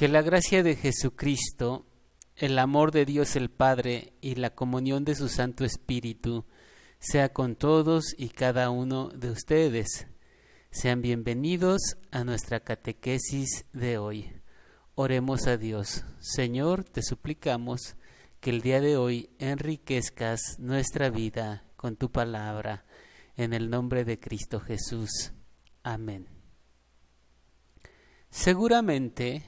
Que la gracia de Jesucristo, el amor de Dios el Padre y la comunión de su Santo Espíritu sea con todos y cada uno de ustedes. Sean bienvenidos a nuestra catequesis de hoy. Oremos a Dios. Señor, te suplicamos que el día de hoy enriquezcas nuestra vida con tu palabra. En el nombre de Cristo Jesús. Amén. Seguramente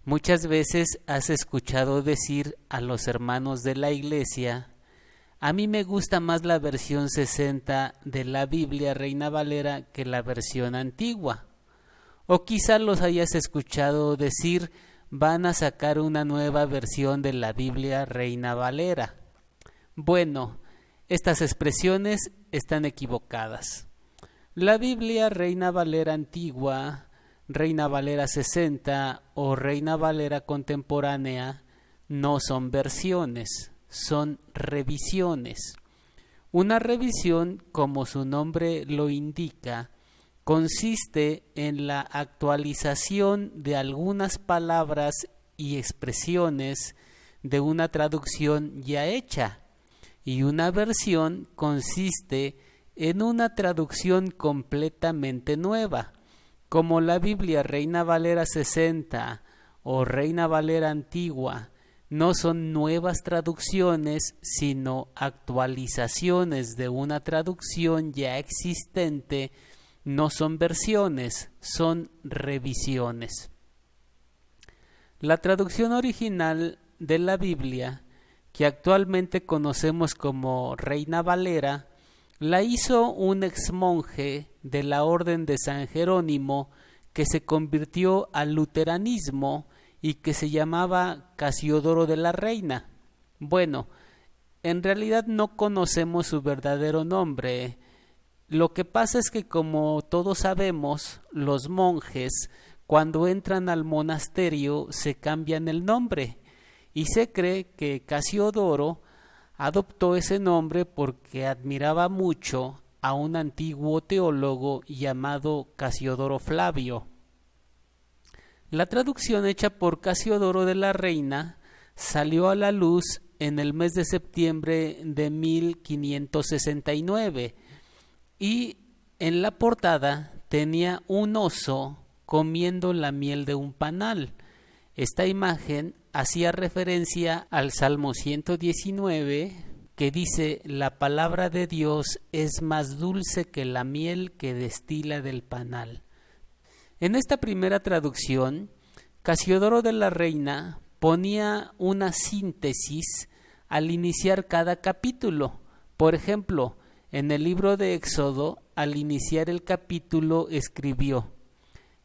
muchas veces has escuchado decir a los hermanos de la iglesia: a mí me gusta más la versión 60 de la Biblia Reina Valera que la versión antigua. O quizá los hayas escuchado decir: van a sacar una nueva versión de la Biblia Reina Valera. Bueno, estas expresiones están equivocadas. La Biblia Reina Valera antigua, Reina Valera 60 o Reina Valera contemporánea no son versiones, son revisiones. Una revisión, como su nombre lo indica, consiste en la actualización de algunas palabras y expresiones de una traducción ya hecha, y una versión consiste en una traducción completamente nueva. Como la Biblia Reina Valera 60 o Reina Valera antigua no son nuevas traducciones, sino actualizaciones de una traducción ya existente, no son versiones, son revisiones. La traducción original de la Biblia, que actualmente conocemos como Reina Valera, la hizo un exmonje de la Orden de San Jerónimo que se convirtió al luteranismo y que se llamaba Casiodoro de la Reina. Bueno, en realidad no conocemos su verdadero nombre. Lo que pasa es que, como todos sabemos, los monjes cuando entran al monasterio se cambian el nombre y se cree que Casiodoro adoptó ese nombre porque admiraba mucho a un antiguo teólogo llamado Casiodoro Flavio. La traducción hecha por Casiodoro de la Reina salió a la luz en el mes de septiembre de 1569 y en la portada tenía un oso comiendo la miel de un panal. Esta imagen hacía referencia al Salmo 119, que dice: la palabra de Dios es más dulce que la miel que destila del panal. En esta primera traducción, Casiodoro de la Reina ponía una síntesis al iniciar cada capítulo. Por ejemplo, en el libro de Éxodo, al iniciar el capítulo, escribió: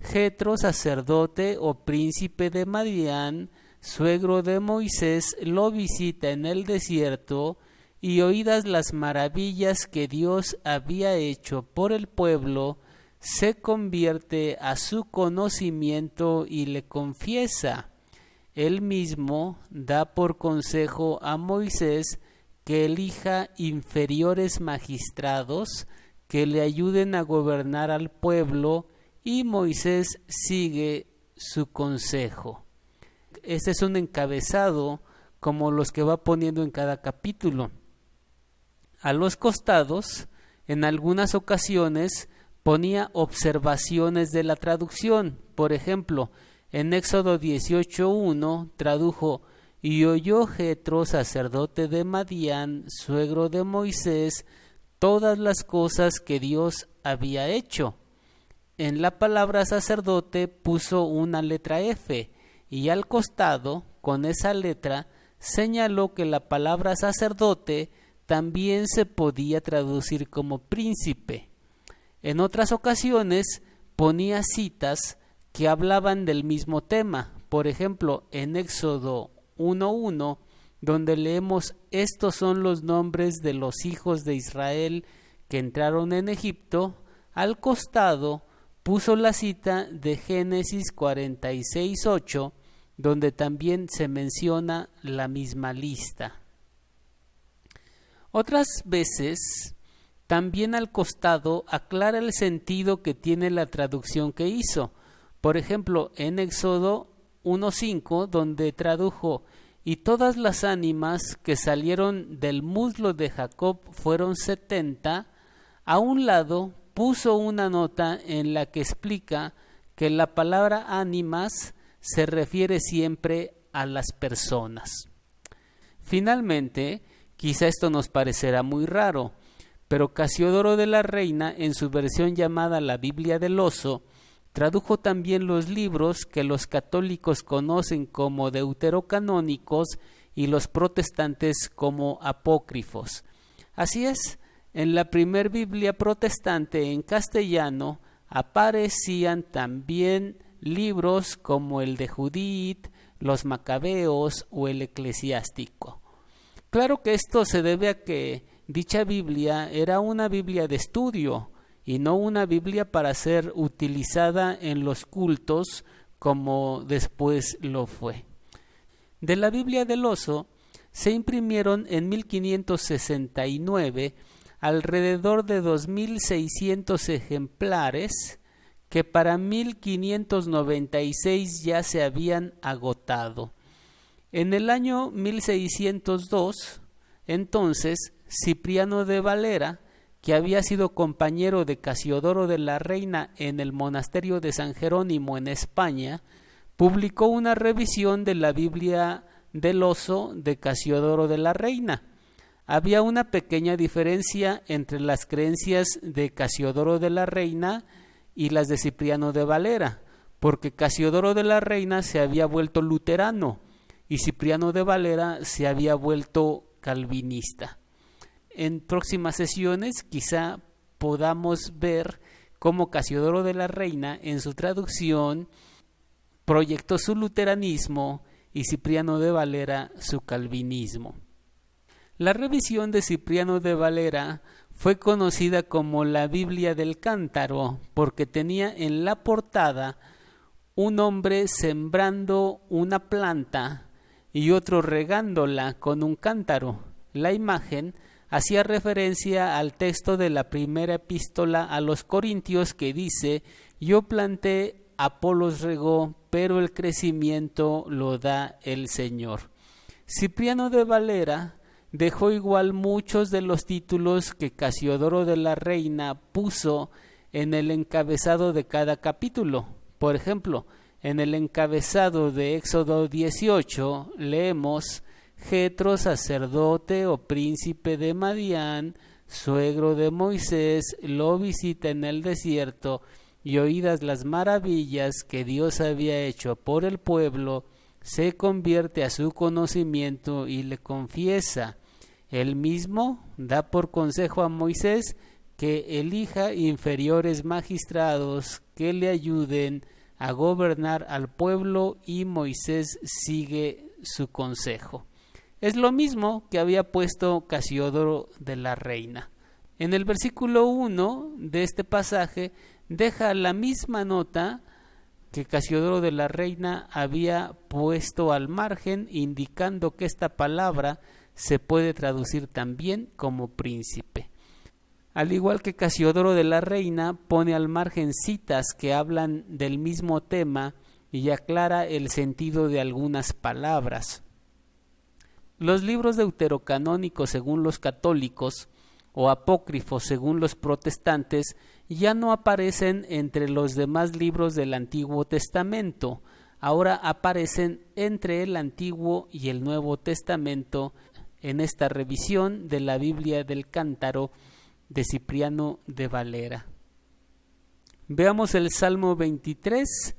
Jetro, sacerdote o príncipe de Madián, suegro de Moisés, lo visita en el desierto, y oídas las maravillas que Dios había hecho por el pueblo, se convierte a su conocimiento y le confiesa. Él mismo da por consejo a Moisés que elija inferiores magistrados que le ayuden a gobernar al pueblo, y Moisés sigue su consejo. Este es un encabezado como los que va poniendo en cada capítulo. A los costados, en algunas ocasiones, ponía observaciones de la traducción. Por ejemplo, en Éxodo 18:1 tradujo: y oyó Jetro, sacerdote de Madián, suegro de Moisés, todas las cosas que Dios había hecho. En la palabra sacerdote puso una letra F, y al costado, con esa letra, señaló que la palabra sacerdote también se podía traducir como príncipe. En otras ocasiones ponía citas que hablaban del mismo tema. Por ejemplo, en Éxodo 1:1, donde leemos: estos son los nombres de los hijos de Israel que entraron en Egipto, al costado puso la cita de Génesis 46:8, donde también se menciona la misma lista. Otras veces, también al costado aclara el sentido que tiene la traducción que hizo. Por ejemplo, en Éxodo 1:5, donde tradujo: y todas las ánimas que salieron del muslo de Jacob fueron 70, a un lado puso una nota en la que explica que la palabra ánimas se refiere siempre a las personas. Finalmente, quizá esto nos parecerá muy raro, pero Casiodoro de la Reina, en su versión llamada la Biblia del Oso, tradujo también los libros que los católicos conocen como deuterocanónicos y los protestantes como apócrifos. Así es, en la primer Biblia protestante en castellano aparecían también libros como el de Judith, los Macabeos o el Eclesiástico. Claro que esto se debe a que dicha Biblia era una Biblia de estudio y no una Biblia para ser utilizada en los cultos como después lo fue. De la Biblia del Oso se imprimieron en 1569 alrededor de 2.600 ejemplares que para 1596 ya se habían agotado. En el año 1602, entonces, Cipriano de Valera, que había sido compañero de Casiodoro de la Reina en el monasterio de San Jerónimo en España, publicó una revisión de la Biblia del Oso de Casiodoro de la Reina. Había una pequeña diferencia entre las creencias de Casiodoro de la Reina y las de Cipriano de Valera, porque Casiodoro de la Reina se había vuelto luterano y Cipriano de Valera se había vuelto calvinista. En próximas sesiones quizá podamos ver cómo Casiodoro de la Reina en su traducción proyectó su luteranismo y Cipriano de Valera su calvinismo. La revisión de Cipriano de Valera fue conocida como la Biblia del Cántaro porque tenía en la portada un hombre sembrando una planta y otro regándola con un cántaro. La imagen hacía referencia al texto de la primera epístola a los Corintios que dice: yo planté, Apolos regó, pero el crecimiento lo da el Señor. Cipriano de Valera dejó igual muchos de los títulos que Casiodoro de la Reina puso en el encabezado de cada capítulo. Por ejemplo, en el encabezado de Éxodo 18 leemos: Jetro, sacerdote o príncipe de Madián, suegro de Moisés, lo visita en el desierto, y oídas las maravillas que Dios había hecho por el pueblo, se convierte a su conocimiento y le confiesa. Él mismo da por consejo a Moisés que elija inferiores magistrados que le ayuden a gobernar al pueblo, y Moisés sigue su consejo. Es lo mismo que había puesto Casiodoro de la Reina. En el versículo 1 de este pasaje deja la misma nota que Casiodoro de la Reina había puesto al margen, indicando que esta palabra se puede traducir también como príncipe. Al igual que Casiodoro de la Reina pone al margen citas que hablan del mismo tema y aclara el sentido de algunas palabras. Los libros deuterocanónicos según los católicos o apócrifos según los protestantes ya no aparecen entre los demás libros del Antiguo Testamento. Ahora aparecen entre el Antiguo y el Nuevo Testamento en esta revisión de la Biblia del Cántaro de Cipriano de Valera. Veamos el Salmo 23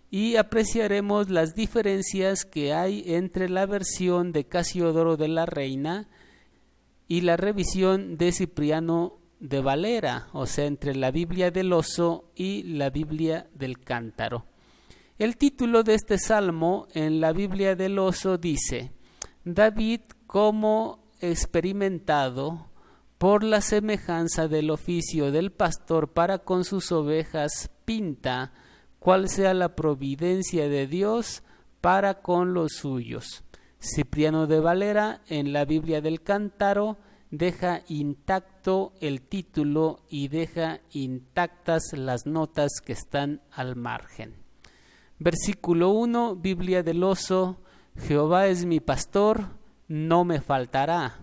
y apreciaremos las diferencias que hay entre la versión de Casiodoro de la Reina y la revisión de Cipriano de Valera, o sea, entre la Biblia del Oso y la Biblia del Cántaro. El título de este salmo en la Biblia del Oso dice: David, como experimentado por la semejanza del oficio del pastor para con sus ovejas, pinta cuál sea la providencia de Dios para con los suyos. Cipriano de Valera en la Biblia del Cántaro deja intacto el título y deja intactas las notas que están al margen. Versículo 1, Biblia del Oso: Jehová es mi pastor, no me faltará.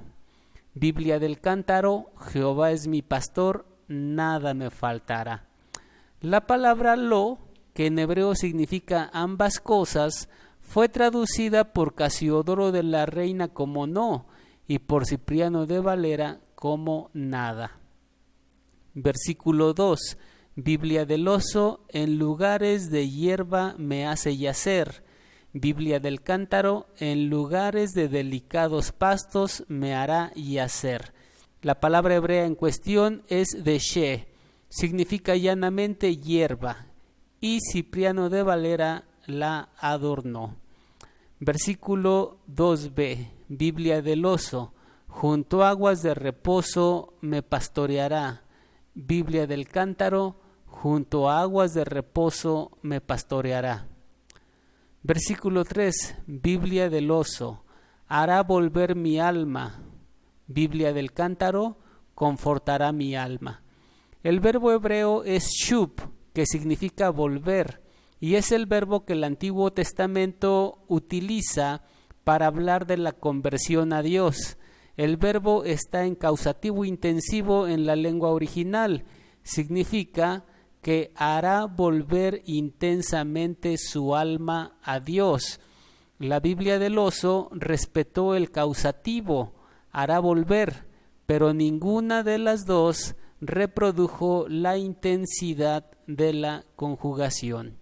Biblia del Cántaro: Jehová es mi pastor, nada me faltará. La palabra lo, que en hebreo significa ambas cosas, fue traducida por Casiodoro de la Reina como no y por Cipriano de Valera como nada. Versículo 2, Biblia del Oso: en lugares de hierba me hace yacer. Biblia del Cántaro: en lugares de delicados pastos me hará yacer. La palabra hebrea en cuestión es deshe, significa llanamente hierba, y Cipriano de Valera la adornó. Versículo 2b, Biblia del Oso: junto a aguas de reposo me pastoreará. Biblia del Cántaro: junto a aguas de reposo me pastoreará. Versículo 3, Biblia del Oso: hará volver mi alma. Biblia del Cántaro: confortará mi alma. El verbo hebreo es shub, que significa volver, y es el verbo que el Antiguo Testamento utiliza para hablar de la conversión a Dios. El verbo está en causativo intensivo en la lengua original. Significa que hará volver intensamente su alma a Dios. La Biblia del Oso respetó el causativo, hará volver, pero ninguna de las dos reprodujo la intensidad de la conjugación.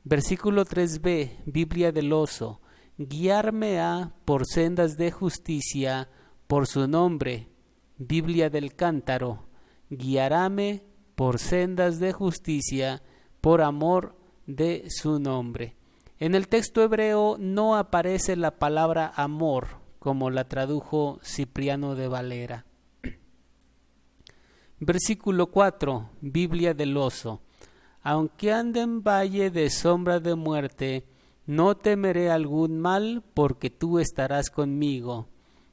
Versículo 3b, Biblia del Oso: guiarme ha por sendas de justicia por su nombre. Biblia del Cántaro: guiaráme por sendas de justicia por amor de su nombre. En el texto hebreo no aparece la palabra amor, como la tradujo Cipriano de Valera. Versículo 4, Biblia del Oso: aunque ande en valle de sombra de muerte, no temeré algún mal, porque tú estarás conmigo.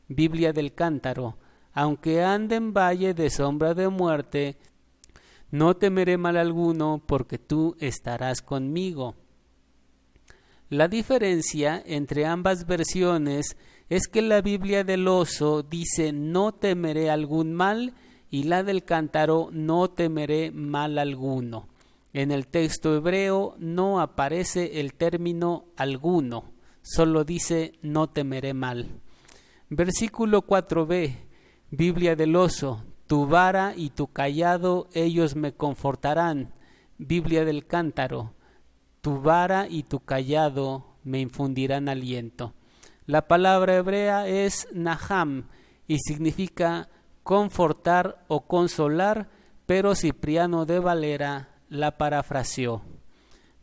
Biblia del Cántaro: aunque ande en valle de sombra de muerte, no temeré mal alguno, porque tú estarás conmigo. La diferencia entre ambas versiones es que la Biblia del Oso dice no temeré algún mal, y la del Cántaro no temeré mal alguno. En el texto hebreo no aparece el término alguno, solo dice no temeré mal. Versículo 4b, Biblia del Oso: tu vara y tu cayado ellos me confortarán. Biblia del Cántaro: tu vara y tu cayado me infundirán aliento. La palabra hebrea es naham y significa confortar o consolar, pero Cipriano de Valera la parafraseó.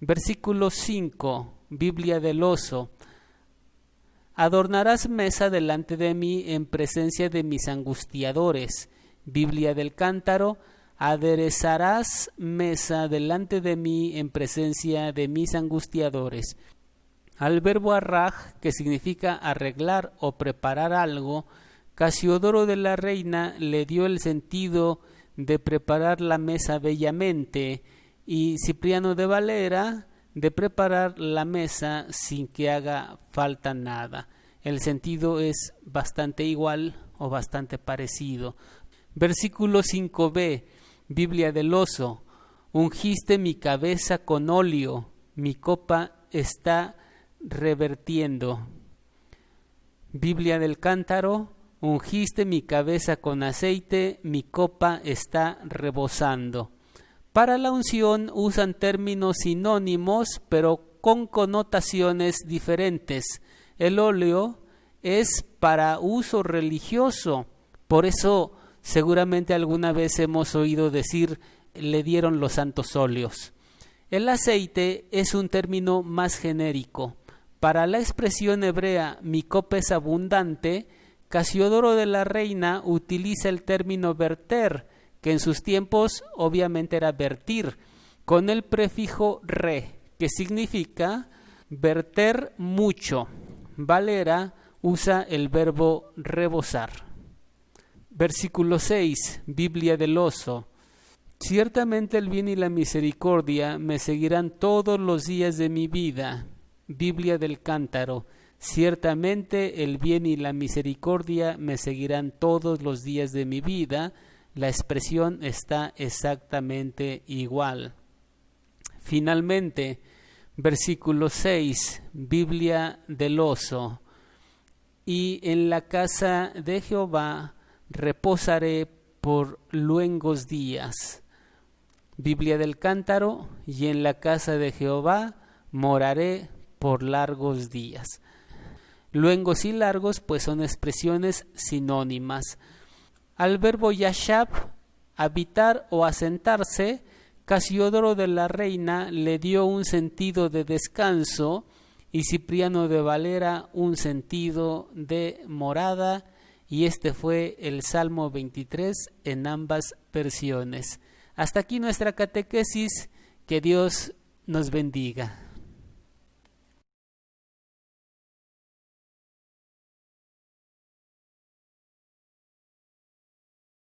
Versículo 5, Biblia del Oso: adornarás mesa delante de mí en presencia de mis angustiadores. Biblia del Cántaro: aderezarás mesa delante de mí en presencia de mis angustiadores. Al verbo arraj, que significa arreglar o preparar algo, Casiodoro de la Reina le dio el sentido de preparar la mesa bellamente, y Cipriano de Valera de preparar la mesa sin que haga falta nada. El sentido es bastante igual o bastante parecido. Versículo 5b, Biblia del Oso: ungiste mi cabeza con óleo, mi copa está revertiendo. Biblia del Cántaro: ungiste mi cabeza con aceite, mi copa está rebosando. Para la unción usan términos sinónimos, pero con connotaciones diferentes. El óleo es para uso religioso, por eso seguramente alguna vez hemos oído decir le dieron los santos óleos. El aceite es un término más genérico. Para la expresión hebrea mi copa es abundante, Casiodoro de la Reina utiliza el término verter, que en sus tiempos obviamente era vertir, con el prefijo re, que significa verter mucho. Valera usa el verbo rebosar. Versículo 6, Biblia del Oso: Ciertamente el bien y la misericordia me seguirán todos los días de mi vida. Biblia del Cántaro. Ciertamente el bien y la misericordia me seguirán todos los días de mi vida. La expresión está exactamente igual. Finalmente, versículo 6, Biblia del Oso. Y en la casa de Jehová reposaré por luengos días. Biblia del Cántaro. Y en la casa de Jehová moraré por largos días. Luengos y largos pues son expresiones sinónimas. Al verbo yashab, habitar o asentarse, Casiodoro de la Reina le dio un sentido de descanso y Cipriano de Valera un sentido de morada, y este fue el Salmo 23 en ambas versiones. Hasta aquí nuestra catequesis, que Dios nos bendiga.